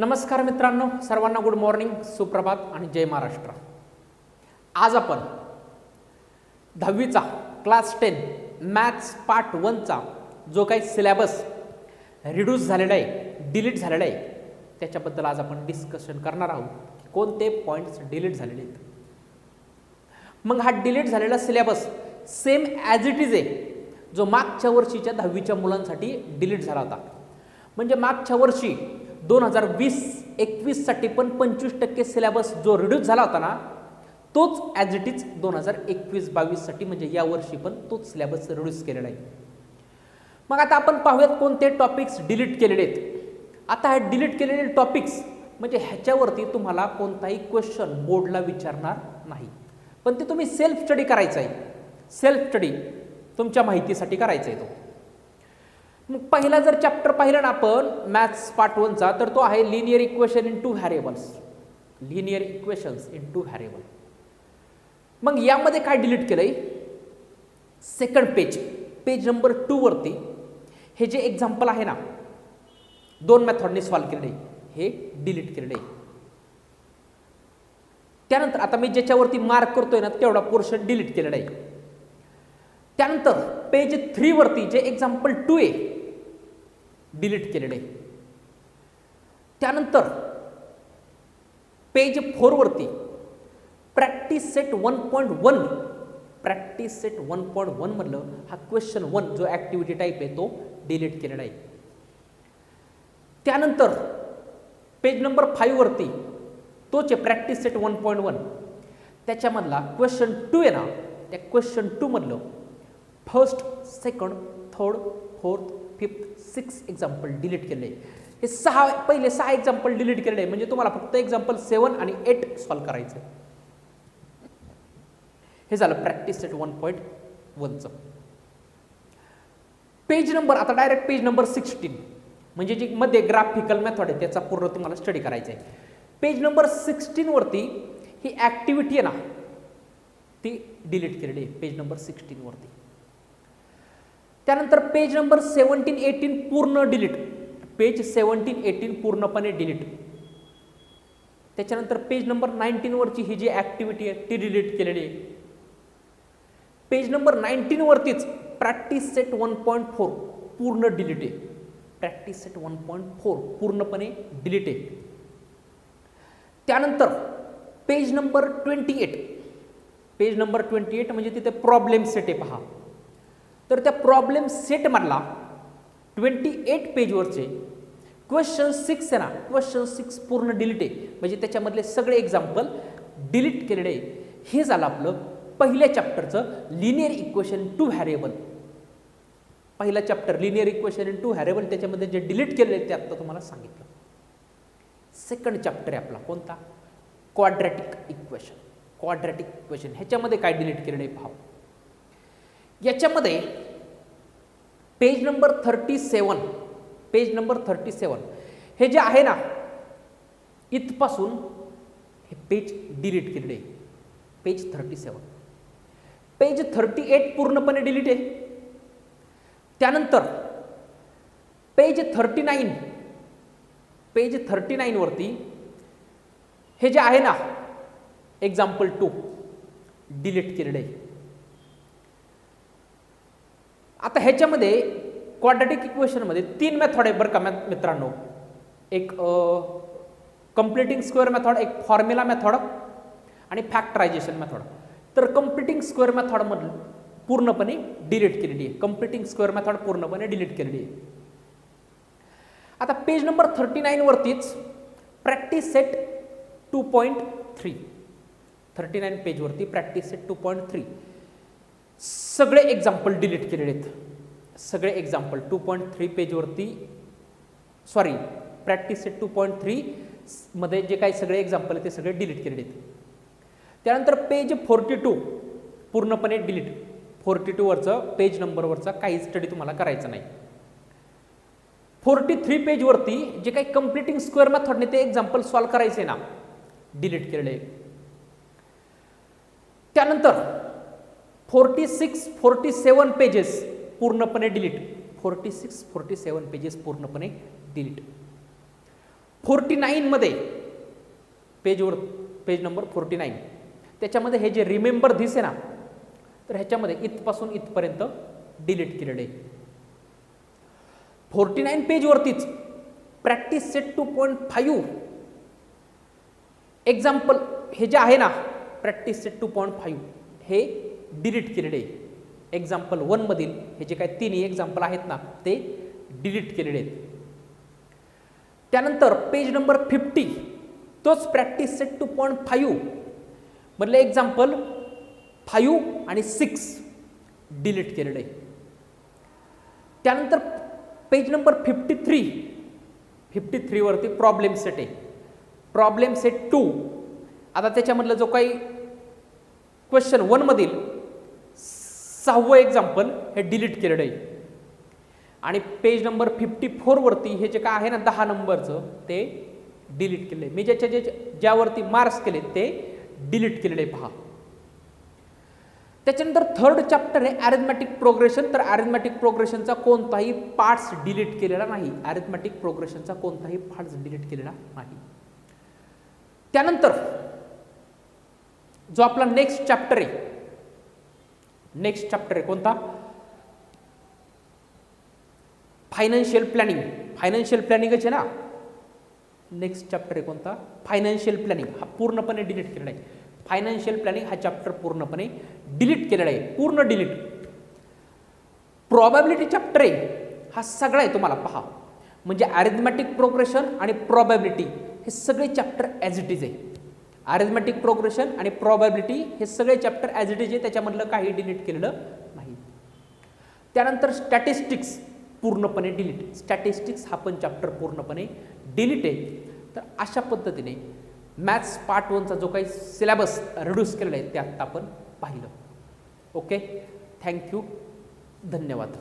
नमस्कार मित्रांनो, सर्वांना गुड मॉर्निंग, सुप्रभात आणि जय महाराष्ट्र। आज आपण 10वीचा क्लास 10 मॅथ्स पार्ट 1चा जो काही सिलेबस रिड्यूस झालेला आहे, डिलीट झालेला आहे, त्याच्याबद्दल आज आपण डिस्कशन करणार आहोत। कोणते पॉइंट्स डिलीट झालेले आहेत। मग हा डिलीट झालेला syllabus same as it is आहे जो मागच्या वर्षीच्या 10वीच्या मुलांसाठी डिलीट झाला होता। म्हणजे मागच्या वर्षी 2020-21 साठी पण 25% सिलेबस जो रिड्यूस झाला होता ना, तोच ॲज इट इज 2021-22 साठी म्हणजे या वर्षी पण तोच सिलेबस रिड्यूस केलेला आहे। मग आता आपण पाहूयात कोणते टॉपिक्स डिलीट केलेले आहेत। आता हे डिलीट केलेले टॉपिक्स म्हणजे ह्याच्यावरती तुम्हाला कोणताही क्वेश्चन बोर्डला विचारणार नाही, पण ते तुम्ही सेल्फ स्टडी करायचं आहे। सेल्फ स्टडी तुमच्या माहितीसाठी करायचा आहे तो। मग पहिला जर चॅप्टर पाहिला ना आपण मॅथ्स पार्ट 1चा, तर तो आहे linear equation in two variables. Linear equations in two variable. मग यामध्ये काय डिलीट केलंय, सेकंड पेज नंबर 2 वरती हे जे एक्झाम्पल आहे ना, 2 मेथडने सॉल्व्ह केलेले हे डिलीट केलेले। त्यानंतर आता मी ज्याच्यावरती मार्क करतोय ना तेवढा पोर्शन डिलीट केलेला आहे। त्यानंतर पेज 3 वरती जे एक्झाम्पल 2 आहे डिलीट केलेले। त्यानंतर पेज 4 वरती प्रॅक्टिस सेट 1.1 प्रॅक्टिस सेट 1.1 मधलं हा क्वेश्चन 1 जो ऍक्टिव्हिटी टाइप आहे तो डिलीट केलेला आहे। त्यानंतर पेज नंबर 5 वरती तोच आहे प्रॅक्टिस सेट 1.1 त्याच्यामधला क्वेश्चन 2 आहे ना, त्या क्वेश्चन 2 मधलं first, second, third, fourth, fifth, 6 example delete केले। हे पहिले 6 एक्झाम्पल डिलीट केलेले म्हणजे तुम्हाला फक्त एक्झाम्पल 7 आणि 8 सॉल्व्ह करायचं। हे झालं प्रॅक्टिस सेट 1.1चं पेज नंबर। आता डायरेक्ट पेज नंबर 16 म्हणजे जी मध्ये ग्राफिकल मेथड आहे त्याचा पूर्ण तुम्हाला स्टडी करायचा आहे। पेज नंबर 16 वरती ही ऍक्टिव्हिटी आहे ना ती डिलीट केलेली आहे पेज नंबर 16 वरती। त्यानंतर पेज नंबर 17-18 पूर्ण डिलीट। पेज 17-18 पूर्णपणे डिलीट। त्याच्यानंतर पेज नंबर 19 वरची ही जी ऍक्टिव्हिटी आहे ती डिलीट केलेली आहे। पेज नंबर 19 वरतीच प्रॅक्टिस सेट 1.4 पूर्ण डिलीट आहे। प्रॅक्टिस सेट 1.4 पूर्णपणे डिलीट आहे। त्यानंतर पेज नंबर 28 पेज नंबर 28 म्हणजे तिथे प्रॉब्लेम सेट आहे पहा। तर त्या प्रॉब्लेम सेट मधला 28 पेजवरचे क्वेश्चन 6 आहे ना, क्वेश्चन 6 पूर्ण डिलीट आहे म्हणजे त्याच्यामधले सगळे एक्झाम्पल डिलीट केलेले आहे। हे झालं आपलं पहिल्या चॅप्टरचं लिनियर इक्वेशन टू व्हेरिएबल। पहिला chapter linear equation in two variable त्याच्यामध्ये जे डिलीट केलेले ते आता तुम्हाला सांगितलं। सेकंड चॅप्टर आहे आपला कोणता, क्वाड्रॅटिक इक्वेशन। क्वाड्रॅटिक इक्वेशन ह्याच्यामध्ये काय डिलीट केलेलं आहे पहा। याच्यामध्ये पेज नंबर 37 पेज नंबर 37 हे जे आहे ना इथपासून हे पेज डिलीट केलेले आहे। पेज 37 पेज 38 पूर्णपणे डिलीट आहे। त्यानंतर पेज 39 वरती हे जे आहे ना एक्झाम्पल 2 डिलीट केलेलं आहे। आता ह्याच्यामध्ये क्वाड्रॅटिक इक्वेशन मध्ये 3 मेथड आहे बरं का मित्रांनो। एक कम्प्लिटिंग स्क्वेअर मेथड, एक फॉर्म्युला मेथड आणि फॅक्टरायझेशन मेथड। तर कम्प्लिटिंग स्क्वेअर मेथड मधलं पूर्णपणे डिलीट केलेली आहे। कम्प्लिटिंग स्क्वेअर मेथड पूर्णपणे डिलीट केलेली आहे। आता पेज नंबर 39 वरतीच प्रॅक्टिस सेट 2.3 39 पेज वरती प्रॅक्टिस सेट 2.3 सगळे एक्झाम्पल डिलीट केलेले आहेत। सगळे एक्झाम्पल 2.3 पेजवरती सॉरी प्रॅक्टिस सेट 2.3 मध्ये जे काही सगळे एक्झाम्पल आहेत ते सगळे डिलीट केलेले आहेत। त्यानंतर पेज 42 पूर्णपणे डिलीट। 42 वरचं पेज नंबरवरचा काही स्टडी तुम्हाला करायचा नाही। 43 पेजवरती जे काही कम्प्लिटिंग स्क्वेअर मेथडने ते एक्झाम्पल सॉल्व्ह करायचे ना डिलीट केलेले। त्यानंतर 46-47 पेजेस पूर्णपणे डिलीट। 46-47 पेजेस पूर्णपणे डिलीट। 49मध्ये पेज नंबर 49 त्याच्यामध्ये हे जे रिमेंबर धिस आहे ना, तर ह्याच्यामध्ये इथपासून इथपर्यंत डिलीट केलेलं आहे. 49 पेजवरतीच प्रॅक्टिस सेट 2.5 एक्झाम्पल हे जे आहे ना, प्रॅक्टिस सेट 2.5 हे डिलीट केलेले आहे. एक्झाम्पल 1 मधील हे जे काही तिन्ही एक्झाम्पल आहेत ना, ते डिलीट केलेले आहेत. त्यानंतर पेज नंबर 50 तोच प्रॅक्टिस सेट 2.5 मधले एक्झाम्पल 5 आणि 6 डिलीट केलेलं आहे. त्यानंतर पेज नंबर 53 वरती प्रॉब्लेम सेट आहे. प्रॉब्लेम सेट 2 आता त्याच्यामधलं जो काही क्वेश्चन 1 मधील 6वं एक्झाम्पल हे डिलीट केलेलं आहे. आणि पेज नंबर 54 वरती हे जे काय आहे ना 10 नंबरचं ते डिलीट केलेलं आहे. मी ज्यावरती मार्क्स केले ते डिलीट केलेले पहा. त्याच्यानंतर 3rd चॅप्टर आहे अरिथमॅटिक प्रोग्रेशन. तर अरिथमॅटिक प्रोग्रेशनचा कोणताही पार्ट्स डिलीट केलेला नाही. अरिथमॅटिक प्रोग्रेशनचा कोणताही पार्ट्स डिलीट केलेला नाही. त्यानंतर जो आपला नेक्स्ट चॅप्टर आहे कोणता? Financial planning. फायनान्शियल प्लॅनिंगच आहे ना. नेक्स्ट चॅप्टर आहे कोणता? Financial planning. हा पूर्णपणे डिलीट केलेला आहे. फायनान्शियल प्लॅनिंग हा चॅप्टर पूर्णपणे डिलीट केलेला आहे. पूर्ण डिलीट. प्रोबॅबिलिटी चॅप्टर आहे हा सगळा आहे तुम्हाला पहा. म्हणजे अरिथमॅटिक प्रोग्रेशन आणि प्रोबॅबिलिटी हे सगळे चॅप्टर ॲज इट इज आहे. अरिथमॅटिक प्रोग्रेशन आणि प्रोबॅबिलिटी हे सगळे चॅप्टर ॲज इट इज आहे. त्याच्यामधलं काही डिलीट केलेलं नाही. त्यानंतर स्टॅटिस्टिक्स पूर्णपणे डिलीट. स्टॅटिस्टिक्स हा पण चॅप्टर पूर्णपणे डिलीट आहे. तर अशा पद्धतीने मॅथ्स पार्ट 1चा जो काही सिलेबस रिड्यूस केलेला आहे ते आत्ता आपण पाहिलं. ओके, थँक्यू, धन्यवाद.